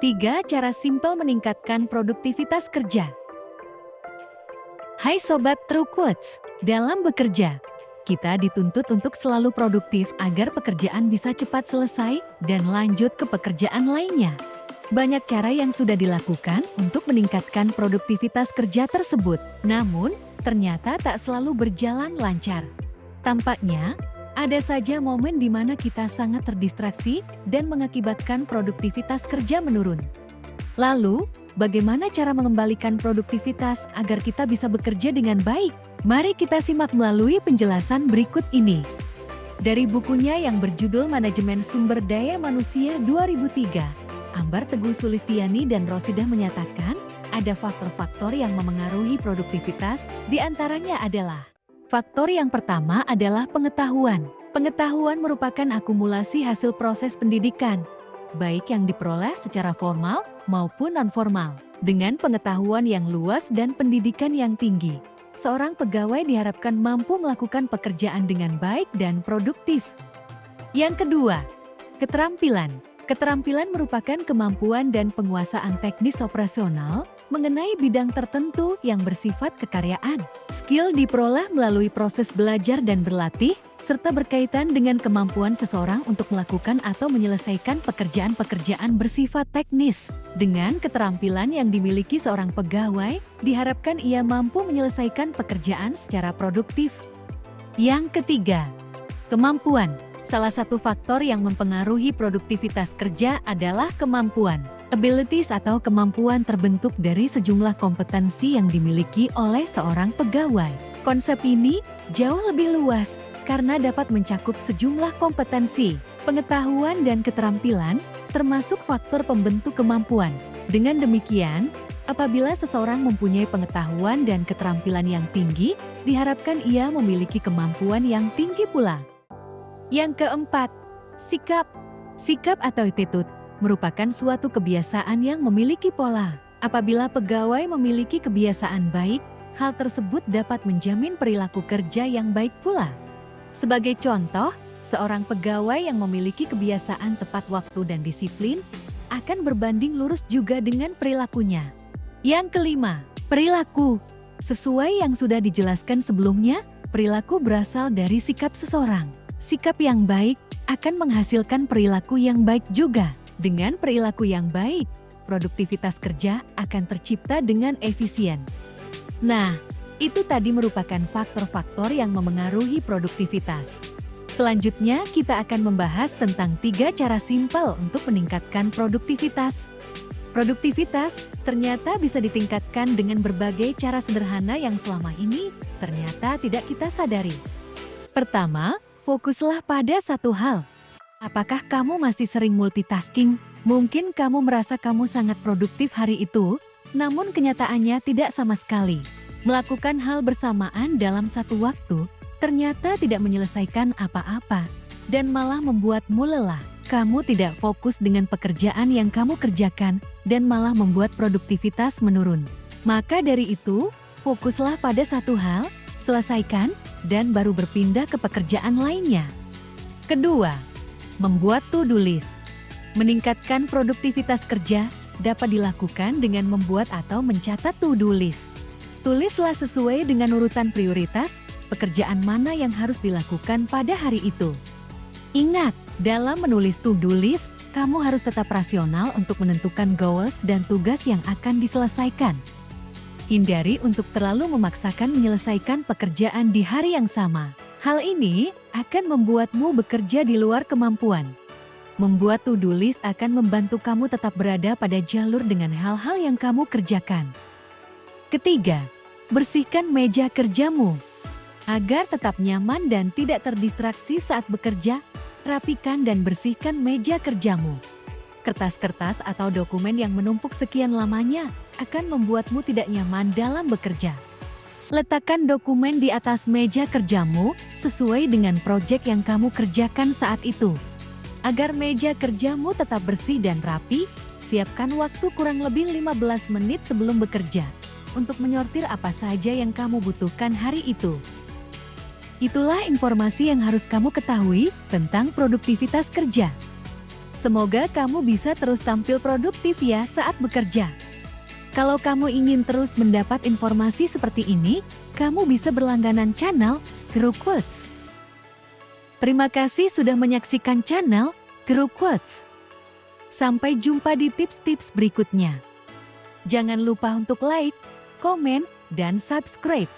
3 cara simpel meningkatkan produktivitas kerja. Hai Sobat True Quotes, dalam bekerja, kita dituntut untuk selalu produktif agar pekerjaan bisa cepat selesai dan lanjut ke pekerjaan lainnya. Banyak cara yang sudah dilakukan untuk meningkatkan produktivitas kerja tersebut, namun ternyata tak selalu berjalan lancar. Tampaknya, ada saja momen di mana kita sangat terdistraksi dan mengakibatkan produktivitas kerja menurun. Lalu, bagaimana cara mengembalikan produktivitas agar kita bisa bekerja dengan baik? Mari kita simak melalui penjelasan berikut ini. Dari bukunya yang berjudul Manajemen Sumber Daya Manusia 2003, Ambar Teguh Sulistiani dan Rosidah menyatakan, ada faktor-faktor yang memengaruhi produktivitas, di antaranya adalah faktor yang pertama adalah pengetahuan. Pengetahuan merupakan akumulasi hasil proses pendidikan, baik yang diperoleh secara formal maupun non-formal. Dengan pengetahuan yang luas dan pendidikan yang tinggi, seorang pegawai diharapkan mampu melakukan pekerjaan dengan baik dan produktif. Yang kedua, keterampilan. Keterampilan merupakan kemampuan dan penguasaan teknis operasional mengenai bidang tertentu yang bersifat kekaryaan. Skill diperoleh melalui proses belajar dan berlatih, serta berkaitan dengan kemampuan seseorang untuk melakukan atau menyelesaikan pekerjaan-pekerjaan bersifat teknis. Dengan keterampilan yang dimiliki seorang pegawai, diharapkan ia mampu menyelesaikan pekerjaan secara produktif. Yang ketiga, kemampuan. Salah satu faktor yang mempengaruhi produktivitas kerja adalah kemampuan. Abilities atau kemampuan terbentuk dari sejumlah kompetensi yang dimiliki oleh seorang pegawai. Konsep ini jauh lebih luas karena dapat mencakup sejumlah kompetensi, pengetahuan dan keterampilan, termasuk faktor pembentuk kemampuan. Dengan demikian, apabila seseorang mempunyai pengetahuan dan keterampilan yang tinggi, diharapkan ia memiliki kemampuan yang tinggi pula. Yang keempat, sikap. Sikap atau attitude merupakan suatu kebiasaan yang memiliki pola. Apabila pegawai memiliki kebiasaan baik, hal tersebut dapat menjamin perilaku kerja yang baik pula. Sebagai contoh, seorang pegawai yang memiliki kebiasaan tepat waktu dan disiplin akan berbanding lurus juga dengan perilakunya. Yang kelima, perilaku. Sesuai yang sudah dijelaskan sebelumnya, perilaku berasal dari sikap seseorang. Sikap yang baik akan menghasilkan perilaku yang baik juga. Dengan perilaku yang baik, produktivitas kerja akan tercipta dengan efisien. Nah, itu tadi merupakan faktor-faktor yang memengaruhi produktivitas. Selanjutnya, kita akan membahas tentang 3 cara simpel untuk meningkatkan produktivitas. Produktivitas ternyata bisa ditingkatkan dengan berbagai cara sederhana yang selama ini ternyata tidak kita sadari. Pertama, fokuslah pada satu hal. Apakah kamu masih sering multitasking? Mungkin kamu merasa kamu sangat produktif hari itu, namun kenyataannya tidak sama sekali. Melakukan hal bersamaan dalam satu waktu ternyata tidak menyelesaikan apa-apa dan malah membuatmu lelah. Kamu tidak fokus dengan pekerjaan yang kamu kerjakan dan malah membuat produktivitas menurun. Maka dari itu, fokuslah pada satu hal, selesaikan, dan baru berpindah ke pekerjaan lainnya. Kedua, membuat to-do list. Meningkatkan produktivitas kerja dapat dilakukan dengan membuat atau mencatat to-do list. Tulislah sesuai dengan urutan prioritas, pekerjaan mana yang harus dilakukan pada hari itu. Ingat, dalam menulis to-do list, kamu harus tetap rasional untuk menentukan goals dan tugas yang akan diselesaikan. Hindari untuk terlalu memaksakan menyelesaikan pekerjaan di hari yang sama. Hal ini akan membuatmu bekerja di luar kemampuan. Membuat to-do list akan membantu kamu tetap berada pada jalur dengan hal-hal yang kamu kerjakan. Ketiga, bersihkan meja kerjamu. Agar tetap nyaman dan tidak terdistraksi saat bekerja, rapikan dan bersihkan meja kerjamu. Kertas-kertas atau dokumen yang menumpuk sekian lamanya akan membuatmu tidak nyaman dalam bekerja. Letakkan dokumen di atas meja kerjamu sesuai dengan proyek yang kamu kerjakan saat itu. Agar meja kerjamu tetap bersih dan rapi, siapkan waktu kurang lebih 15 menit sebelum bekerja untuk menyortir apa saja yang kamu butuhkan hari itu. Itulah informasi yang harus kamu ketahui tentang produktivitas kerja. Semoga kamu bisa terus tampil produktif ya saat bekerja. Kalau kamu ingin terus mendapat informasi seperti ini, kamu bisa berlangganan channel Guru Quotes. Terima kasih sudah menyaksikan channel Guru Quotes. Sampai jumpa di tips-tips berikutnya. Jangan lupa untuk like, komen, dan subscribe.